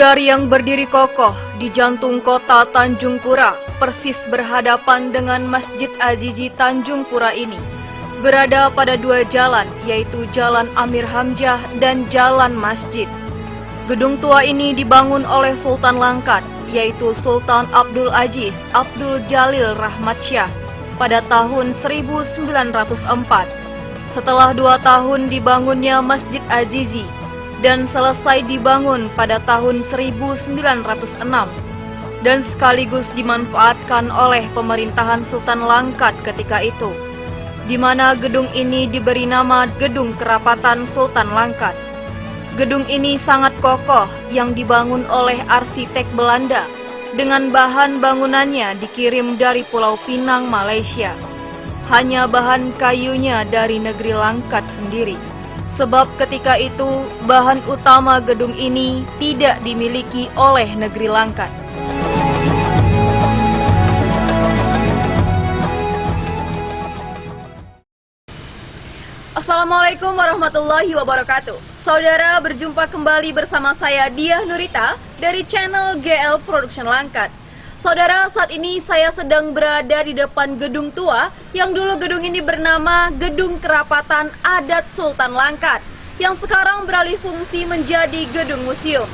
bundar yang berdiri kokoh di jantung kota Tanjung Pura, persis berhadapan dengan Masjid Azizi Tanjung Pura ini, berada pada dua jalan, yaitu Jalan Amir Hamzah dan Jalan Masjid. Gedung tua ini dibangun oleh Sultan Langkat, yaitu Sultan Abdul Aziz Abdul Jalil Rahmatsyah pada tahun 1904. Setelah 2 tahun dibangunnya Masjid Azizi dan selesai dibangun pada tahun 1906 dan sekaligus dimanfaatkan oleh pemerintahan Sultan Langkat ketika itu, di mana gedung ini diberi nama Gedung Kerapatan Sultan Langkat. Gedung ini sangat kokoh yang dibangun oleh arsitek Belanda dengan bahan bangunannya dikirim dari Pulau Pinang, Malaysia. Hanya bahan kayunya dari negeri Langkat sendiri. Sebab ketika itu bahan utama gedung ini tidak dimiliki oleh negeri Langkat. Assalamualaikum warahmatullahi wabarakatuh. Saudara, berjumpa kembali bersama saya Diah Nurita dari channel GL Production Langkat. Saudara, saat ini saya sedang berada di depan gedung tua yang dulu gedung ini bernama Gedung Kerapatan Adat Sultan Langkat, yang sekarang beralih fungsi menjadi gedung museum.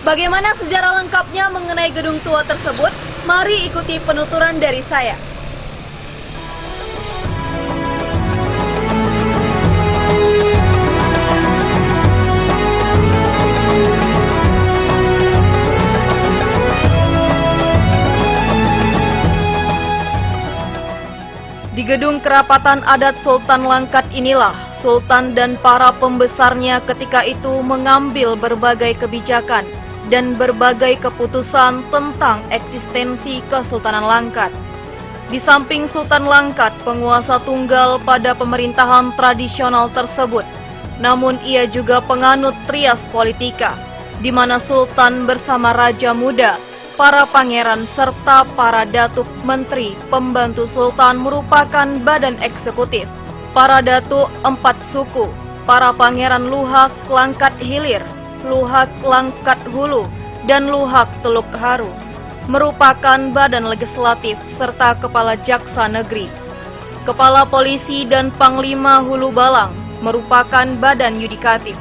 Bagaimana sejarah lengkapnya mengenai gedung tua tersebut? Mari ikuti penuturan dari saya. Di Gedung Kerapatan Adat Sultan Langkat inilah Sultan dan para pembesarnya ketika itu mengambil berbagai kebijakan dan berbagai keputusan tentang eksistensi Kesultanan Langkat. Di samping Sultan Langkat penguasa tunggal pada pemerintahan tradisional tersebut, namun ia juga penganut trias politika, di mana Sultan bersama Raja Muda, para pangeran serta para datuk, menteri, pembantu Sultan merupakan badan eksekutif. Para datuk 4 suku, para pangeran Luhak Langkat Hilir, Luhak Langkat Hulu, dan Luhak Teluk Haru merupakan badan legislatif serta kepala jaksa negeri. Kepala polisi dan panglima Hulu Balang merupakan badan yudikatif.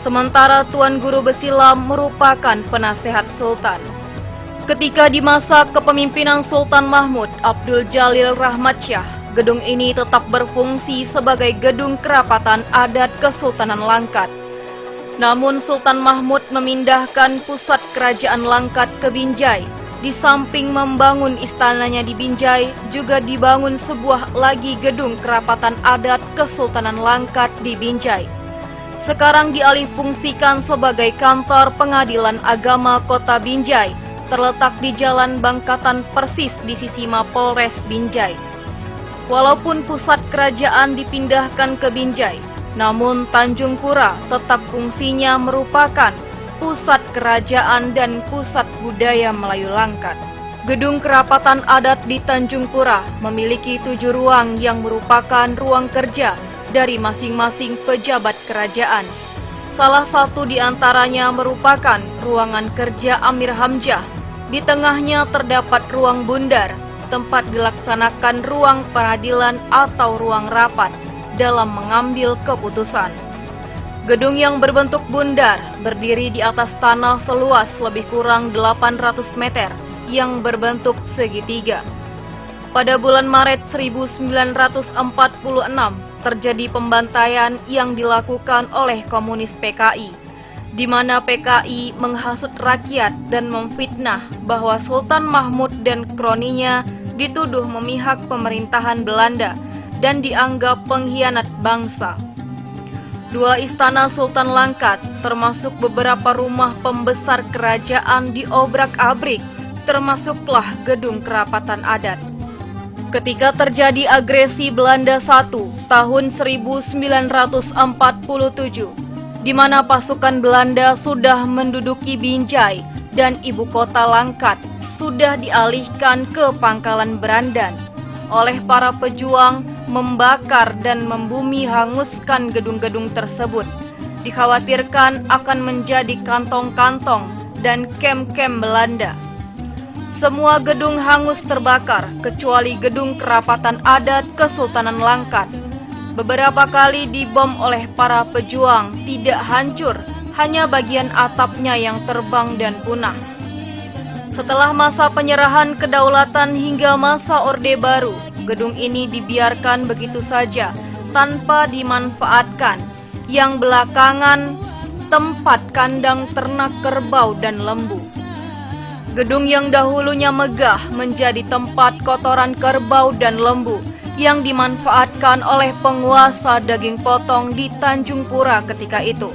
Sementara Tuan Guru Besilam merupakan penasehat Sultan. Ketika di masa kepemimpinan Sultan Mahmud Abdul Jalil Rahmatsyah, gedung ini tetap berfungsi sebagai Gedung Kerapatan Adat Kesultanan Langkat. Namun Sultan Mahmud memindahkan pusat kerajaan Langkat ke Binjai. Di samping membangun istananya di Binjai, juga dibangun sebuah lagi Gedung Kerapatan Adat Kesultanan Langkat di Binjai. Sekarang dialihfungsikan sebagai kantor Pengadilan Agama Kota Binjai, terletak di Jalan Bangkatan persis di sisi Mapolres Binjai. Walaupun pusat kerajaan dipindahkan ke Binjai, namun Tanjung Pura tetap fungsinya merupakan pusat kerajaan dan pusat budaya Melayu Langkat. Gedung Kerapatan Adat di Tanjung Pura memiliki 7 ruang yang merupakan ruang kerja dari masing-masing pejabat kerajaan. Salah satu di antaranya merupakan ruangan kerja Amir Hamzah. Di tengahnya terdapat ruang bundar, tempat dilaksanakan ruang peradilan atau ruang rapat dalam mengambil keputusan. Gedung yang berbentuk bundar berdiri di atas tanah seluas lebih kurang 800 meter yang berbentuk segitiga. Pada bulan Maret 1946 terjadi pembantaian yang dilakukan oleh komunis PKI, di mana PKI menghasut rakyat dan memfitnah bahwa Sultan Mahmud dan kroninya dituduh memihak pemerintahan Belanda dan dianggap pengkhianat bangsa. 2 istana Sultan Langkat, termasuk beberapa rumah pembesar kerajaan diobrak-abrik, termasuklah Gedung Kerapatan Adat. Ketika terjadi agresi Belanda I tahun 1947, di mana pasukan Belanda sudah menduduki Binjai dan ibu kota Langkat sudah dialihkan ke Pangkalan Berandan. Oleh para pejuang membakar dan membumi hanguskan gedung-gedung tersebut. Dikhawatirkan akan menjadi kantong-kantong dan kem-kem Belanda. Semua gedung hangus terbakar, kecuali gedung kerapatan adat Kesultanan Langkat. Beberapa kali dibom oleh para pejuang, tidak hancur, hanya bagian atapnya yang terbang dan punah. Setelah masa penyerahan kedaulatan hingga masa Orde Baru, gedung ini dibiarkan begitu saja, tanpa dimanfaatkan, yang belakangan tempat kandang ternak kerbau dan lembu. Gedung yang dahulunya megah menjadi tempat kotoran kerbau dan lembu yang dimanfaatkan oleh penguasa daging potong di Tanjung Pura ketika itu.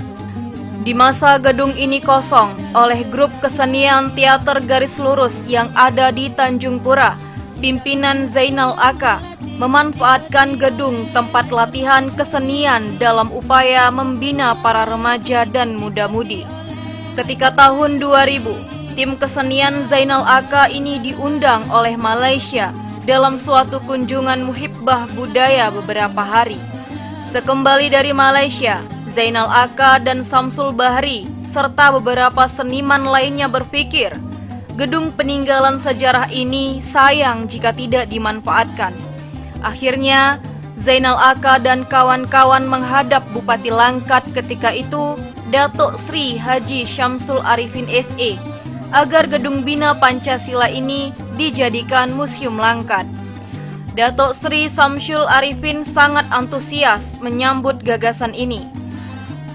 Di masa gedung ini kosong oleh grup kesenian teater garis lurus yang ada di Tanjung Pura, pimpinan Zainal Aka memanfaatkan gedung tempat latihan kesenian dalam upaya membina para remaja dan muda-mudi. Ketika tahun 2000, tim kesenian Zainal Aka ini diundang oleh Malaysia dalam suatu kunjungan muhibbah budaya beberapa hari. Sekembali dari Malaysia, Zainal Aka dan Samsul Bahri serta beberapa seniman lainnya berpikir, gedung peninggalan sejarah ini sayang jika tidak dimanfaatkan. Akhirnya, Zainal Aka dan kawan-kawan menghadap Bupati Langkat ketika itu, Datuk Sri Haji Syamsul Arifin SE, agar gedung Bina Pancasila ini dijadikan Museum Langkat. Datuk Sri Syamsul Arifin sangat antusias menyambut gagasan ini.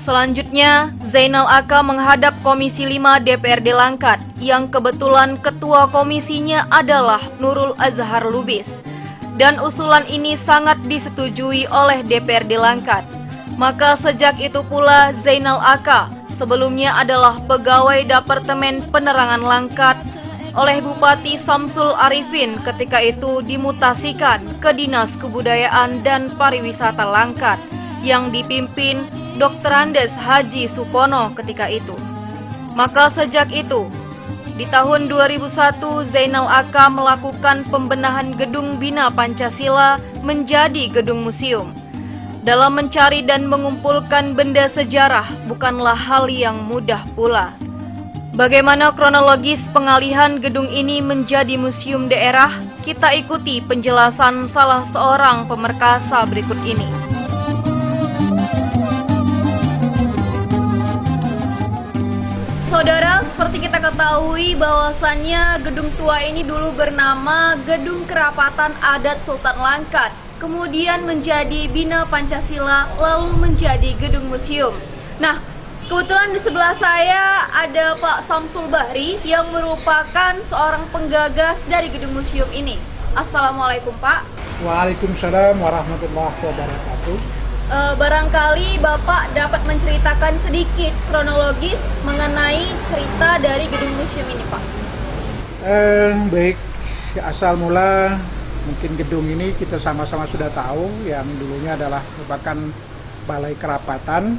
Selanjutnya, Zainal Aka menghadap Komisi 5 DPRD Langkat, yang kebetulan ketua komisinya adalah Nurul Azhar Lubis. Dan usulan ini sangat disetujui oleh DPRD Langkat. Maka sejak itu pula Zainal Aka, sebelumnya adalah pegawai Departemen Penerangan Langkat, oleh Bupati Syamsul Arifin ketika itu dimutasikan ke Dinas Kebudayaan dan Pariwisata Langkat yang dipimpin Dr. Andes Haji Supono ketika itu. Maka sejak itu, di tahun 2001 Zainal Aka melakukan pembenahan gedung Bina Pancasila menjadi gedung museum. Dalam mencari dan mengumpulkan benda sejarah bukanlah hal yang mudah pula. Bagaimana kronologis pengalihan gedung ini menjadi museum daerah? Kita ikuti penjelasan salah seorang pemerkasa berikut ini. Saudara, seperti kita ketahui bahwasannya gedung tua ini dulu bernama Gedung Kerapatan Adat Sultan Langkat, kemudian menjadi Bina Pancasila, lalu menjadi gedung museum. Nah, kebetulan di sebelah saya ada Pak Samsul Bahri yang merupakan seorang penggagas dari gedung museum ini. Assalamualaikum Pak. Waalaikumsalam warahmatullahi wabarakatuh. Barangkali Bapak dapat menceritakan sedikit kronologis mengenai cerita dari gedung museum ini, Pak. Baik, asal mula mungkin gedung ini kita sama-sama sudah tahu yang dulunya adalah merupakan Balai Kerapatan,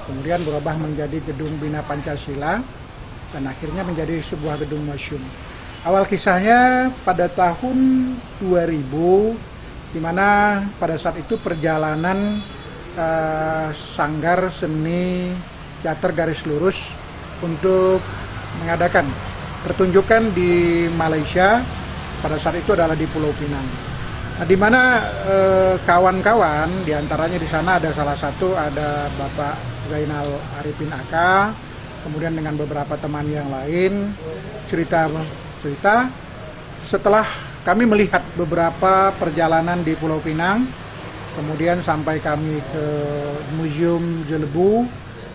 kemudian berubah menjadi Gedung Bina Pancasila, dan akhirnya menjadi sebuah gedung museum. Awal kisahnya pada tahun 2000, di mana pada saat itu perjalanan Sanggar Seni Teater Garis Lurus untuk mengadakan pertunjukan di Malaysia, pada saat itu adalah di Pulau Pinang. Nah, di mana kawan-kawan, diantaranya di sana ada salah satu ada Bapak Zainal Arifin Aka, kemudian dengan beberapa teman yang lain cerita setelah kami melihat beberapa perjalanan di Pulau Pinang, kemudian sampai kami ke Museum Jelebu,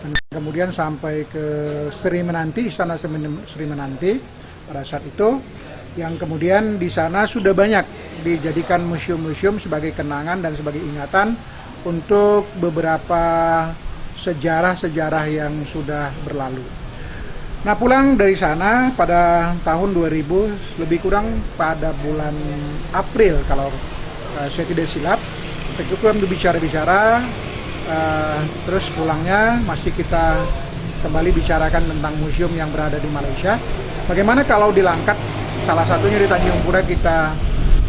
dan kemudian sampai ke Sri Menanti, Istana Sri Menanti pada saat itu, yang kemudian di sana sudah banyak dijadikan museum-museum sebagai kenangan dan sebagai ingatan untuk beberapa sejarah-sejarah yang sudah berlalu. Nah, pulang dari sana pada tahun 2000, lebih kurang pada bulan April kalau saya tidak silap, itu kami berbicara-bicara, terus pulangnya masih kita kembali bicarakan tentang museum yang berada di Malaysia. Bagaimana kalau di Langkat, salah satunya di Tanjung Pura, kita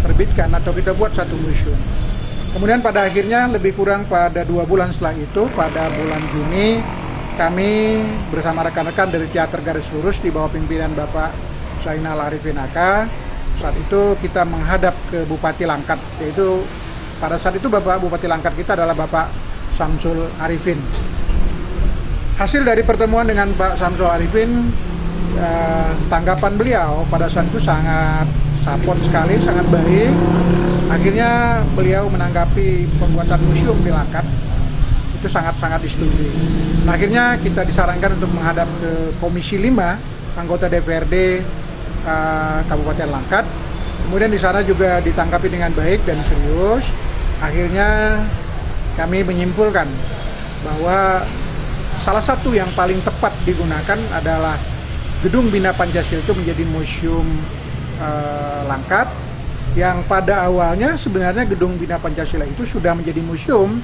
terbitkan atau kita buat satu museum. Kemudian pada akhirnya lebih kurang pada 2 bulan setelah itu, pada bulan Juni kami bersama rekan-rekan dari Teater Garis Lurus di bawah pimpinan Bapak Zainal Arifin AK, saat itu kita menghadap ke Bupati Langkat, yaitu pada saat itu Bapak Bupati Langkat kita adalah Bapak Samsul Arifin. Hasil dari pertemuan dengan Pak Samsul Arifin, tanggapan beliau pada saat itu sangat support sekali, sangat baik. Akhirnya beliau menanggapi pembuatan museum di Langkat itu sangat-sangat disetujui. Akhirnya kita disarankan untuk menghadap ke Komisi 5 anggota DPRD Kabupaten Langkat. Kemudian di sana juga ditanggapi dengan baik dan serius. Akhirnya kami menyimpulkan bahwa salah satu yang paling tepat digunakan adalah Gedung Bina Pancasila itu menjadi museum Langkat, yang pada awalnya sebenarnya Gedung Bina Pancasila itu sudah menjadi museum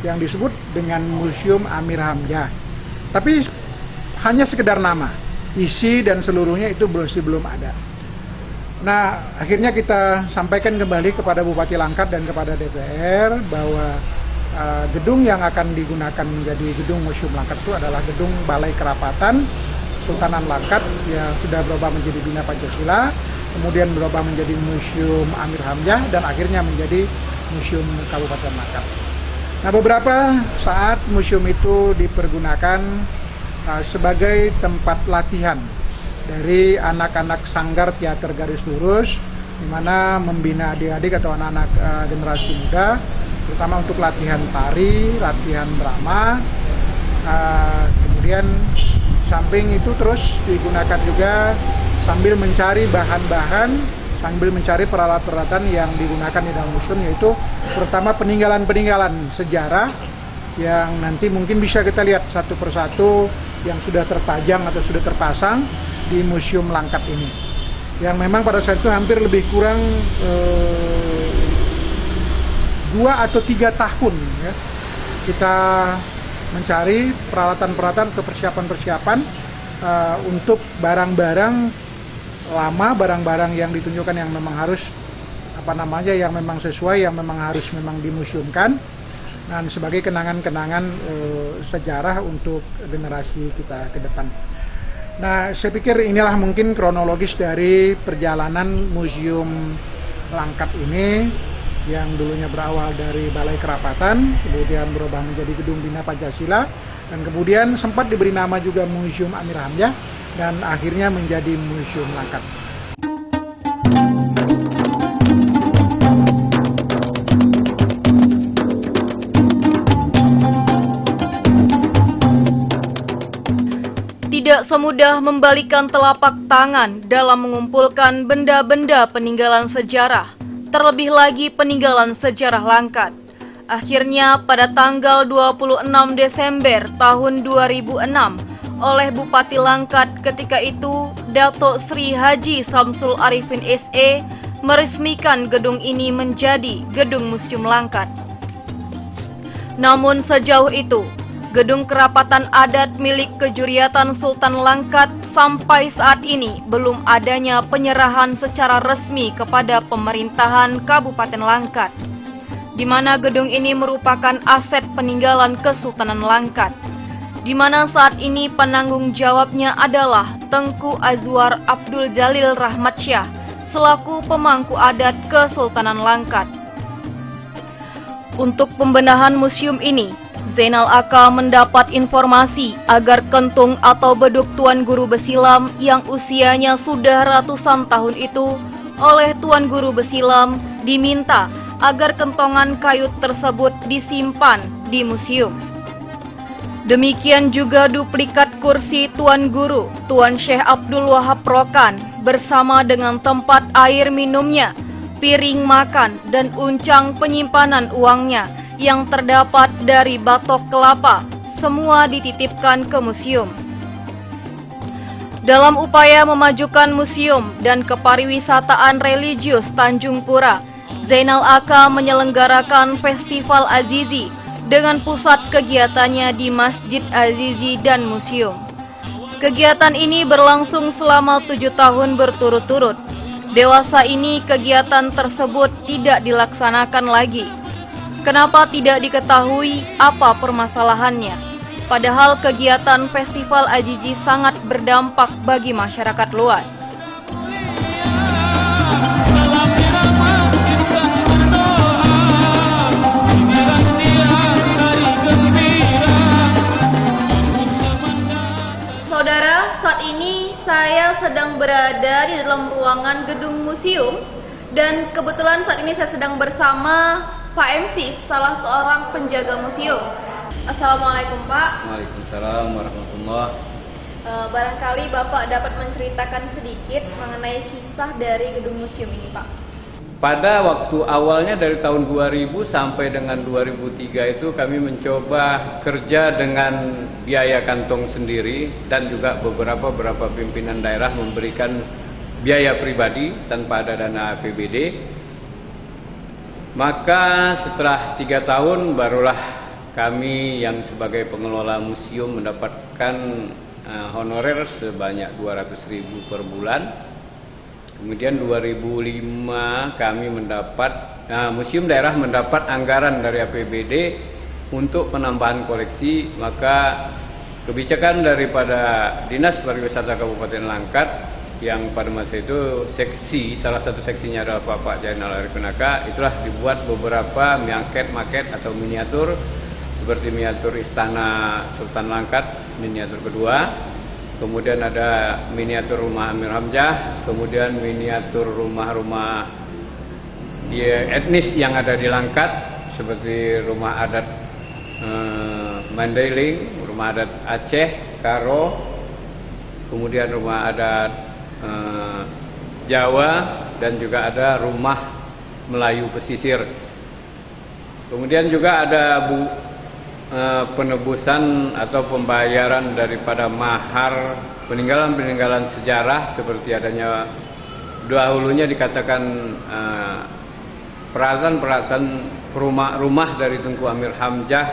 yang disebut dengan Museum Amir Hamzah. Tapi hanya sekedar nama, isi dan seluruhnya itu belum ada. Nah, akhirnya kita sampaikan kembali kepada Bupati Langkat dan kepada DPR bahwa gedung yang akan digunakan menjadi gedung Museum Langkat itu adalah gedung Balai Kerapatan Sultanan Langkat yang sudah berubah menjadi Bina Pancasila, kemudian berubah menjadi Museum Amir Hamzah, dan akhirnya menjadi Museum Kabupaten Langkat. Nah, beberapa saat museum itu dipergunakan sebagai tempat latihan dari anak-anak sanggar Teater Garis Lurus, di mana membina adik-adik atau anak-anak generasi muda, terutama untuk latihan tari, latihan drama. Kemudian samping itu terus digunakan juga sambil mencari bahan-bahan, sambil mencari peralatan-peralatan yang digunakan di dalam museum, yaitu terutama peninggalan-peninggalan sejarah yang nanti mungkin bisa kita lihat satu persatu yang sudah terpajang atau sudah terpasang di Museum Langkat ini, yang memang pada saat itu hampir lebih kurang 2 atau 3 tahun ya, kita mencari peralatan-peralatan atau persiapan-persiapan untuk barang-barang lama, barang-barang yang ditunjukkan yang memang harus yang memang sesuai, yang memang harus dimuseumkan, dan sebagai kenangan-kenangan sejarah untuk generasi kita ke depan. Nah, saya pikir inilah mungkin kronologis dari perjalanan Museum Langkat ini, yang dulunya berawal dari Balai Kerapatan, kemudian berubah menjadi Gedung Bina Pancasila, dan kemudian sempat diberi nama juga Museum Amir Hamzah, dan akhirnya menjadi Museum Langkat. Tidak semudah membalikan telapak tangan dalam mengumpulkan benda-benda peninggalan sejarah, terlebih lagi peninggalan sejarah Langkat. Akhirnya pada tanggal 26 Desember tahun 2006, oleh Bupati Langkat ketika itu, Dato Sri Haji Samsul Arifin SE, meresmikan gedung ini menjadi Gedung Museum Langkat. Namun sejauh itu, Gedung Kerapatan Adat milik Kejuriatan Sultan Langkat sampai saat ini belum adanya penyerahan secara resmi kepada pemerintahan Kabupaten Langkat, di mana gedung ini merupakan aset peninggalan Kesultanan Langkat, di mana saat ini penanggung jawabnya adalah Tengku Azwar Abdul Jalil Rahmatsyah selaku pemangku adat Kesultanan Langkat. Untuk pembenahan museum ini, Zainal AK mendapat informasi agar kentung atau beduk Tuan Guru Besilam yang usianya sudah ratusan tahun itu oleh Tuan Guru Besilam diminta agar kentongan kayu tersebut disimpan di museum. Demikian juga duplikat kursi Tuan Guru, Tuan Syekh Abdul Wahab Rokan, bersama dengan tempat air minumnya, piring makan, dan uncang penyimpanan uangnya yang terdapat dari batok kelapa, semua dititipkan ke museum. Dalam upaya memajukan museum dan kepariwisataan religius Tanjung Pura, Zainal AK menyelenggarakan Festival Azizi dengan pusat kegiatannya di Masjid Azizi dan museum. Kegiatan ini berlangsung selama 7 tahun berturut-turut. Dewasa ini kegiatan tersebut tidak dilaksanakan lagi. Kenapa tidak diketahui apa permasalahannya? Padahal kegiatan Festival Ajiji sangat berdampak bagi masyarakat luas. Saudara, saat ini saya sedang berada di dalam ruangan gedung museum dan kebetulan saat ini saya sedang bersama Pak MC, salah seorang penjaga museum. Assalamualaikum Pak. Waalaikumsalam warahmatullahi. Barangkali Bapak dapat menceritakan sedikit mengenai kisah dari gedung museum ini Pak. Pada waktu awalnya dari tahun 2000 sampai dengan 2003 itu kami mencoba kerja dengan biaya kantong sendiri dan juga beberapa pimpinan daerah memberikan biaya pribadi tanpa ada dana APBD. Maka setelah 3 tahun barulah kami yang sebagai pengelola museum mendapatkan honorer sebanyak 200.000 per bulan. Kemudian 2005 kami museum daerah mendapat anggaran dari APBD untuk penambahan koleksi, maka kebijakan daripada Dinas Pariwisata Kabupaten Langkat yang pada masa itu salah satu seksinya adalah Bapak Jainal Arifin Aka, itulah dibuat beberapa maket atau miniatur seperti miniatur Istana Sultan Langkat, miniatur kedua. Kemudian ada miniatur rumah Amir Hamzah, kemudian miniatur rumah-rumah etnis yang ada di Langkat seperti rumah adat Mandailing, rumah adat Aceh, Karo, kemudian rumah adat Jawa, dan juga ada rumah Melayu pesisir. Kemudian juga ada penebusan atau pembayaran daripada mahar peninggalan sejarah seperti adanya dahulunya dikatakan peralatan rumah dari Tunku Amir Hamzah,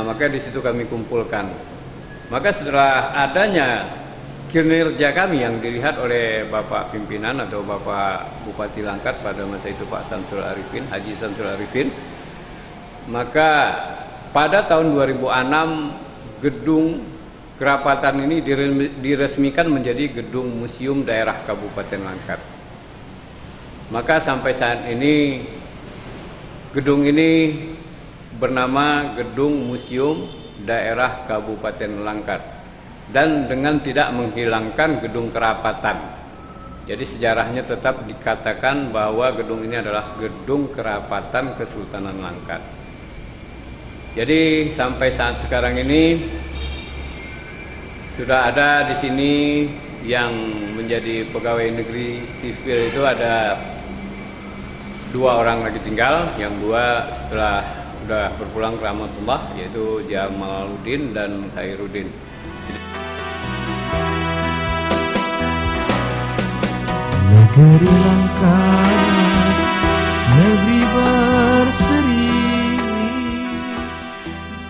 maka di situ kami kumpulkan. Maka setelah adanya kinerja kami yang dilihat oleh Bapak pimpinan atau Bapak Bupati Langkat pada masa itu Pak Samsul Arifin, Haji Samsul Arifin, maka pada tahun 2006 gedung kerapatan ini diresmikan menjadi gedung museum daerah Kabupaten Langkat. Maka sampai saat ini gedung ini bernama Gedung Museum Daerah Kabupaten Langkat dan dengan tidak menghilangkan gedung kerapatan. Jadi sejarahnya tetap dikatakan bahwa gedung ini adalah gedung kerapatan Kesultanan Langkat. Jadi sampai saat sekarang ini sudah ada di sini yang menjadi pegawai negeri sipil itu ada 2 orang lagi tinggal, yang 2 setelah sudah berpulang ke rahmatullah, yaitu Jamaluddin dan Khairuddin. Negeri Langkat, negeri berseri.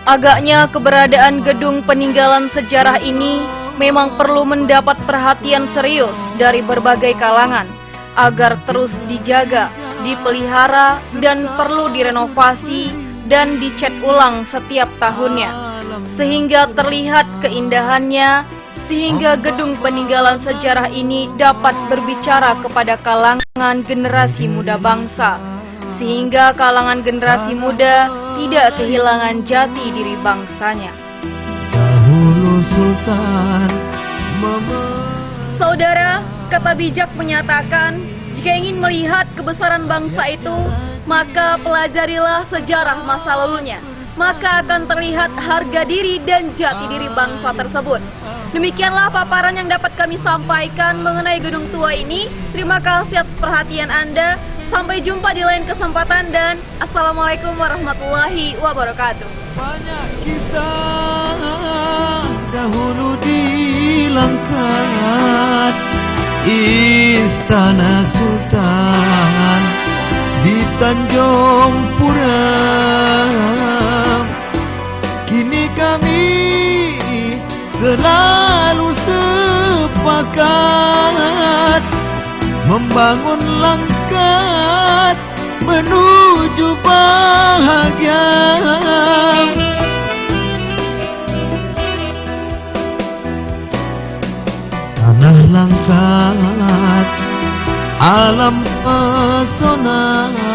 Agaknya keberadaan gedung peninggalan sejarah ini memang perlu mendapat perhatian serius dari berbagai kalangan agar terus dijaga, dipelihara, dan perlu direnovasi dan dicat ulang setiap tahunnya sehingga terlihat keindahannya, sehingga gedung peninggalan sejarah ini dapat berbicara kepada kalangan generasi muda bangsa, sehingga kalangan generasi muda tidak kehilangan jati diri bangsanya. Dahulu Sultan Saudara, kata bijak menyatakan, jika ingin melihat kebesaran bangsa itu, maka pelajarilah sejarah masa lalunya. Maka akan terlihat harga diri dan jati diri bangsa tersebut. Demikianlah paparan yang dapat kami sampaikan mengenai gedung tua ini. Terima kasih atas perhatian Anda. Sampai jumpa di lain kesempatan dan Assalamualaikum warahmatullahi wabarakatuh. banyak kisah dahulu di Langkat, Istana Sultan di Tanjung Pura. Kini kami selalu sepakat membangun Langkat menuju bahagia. pesona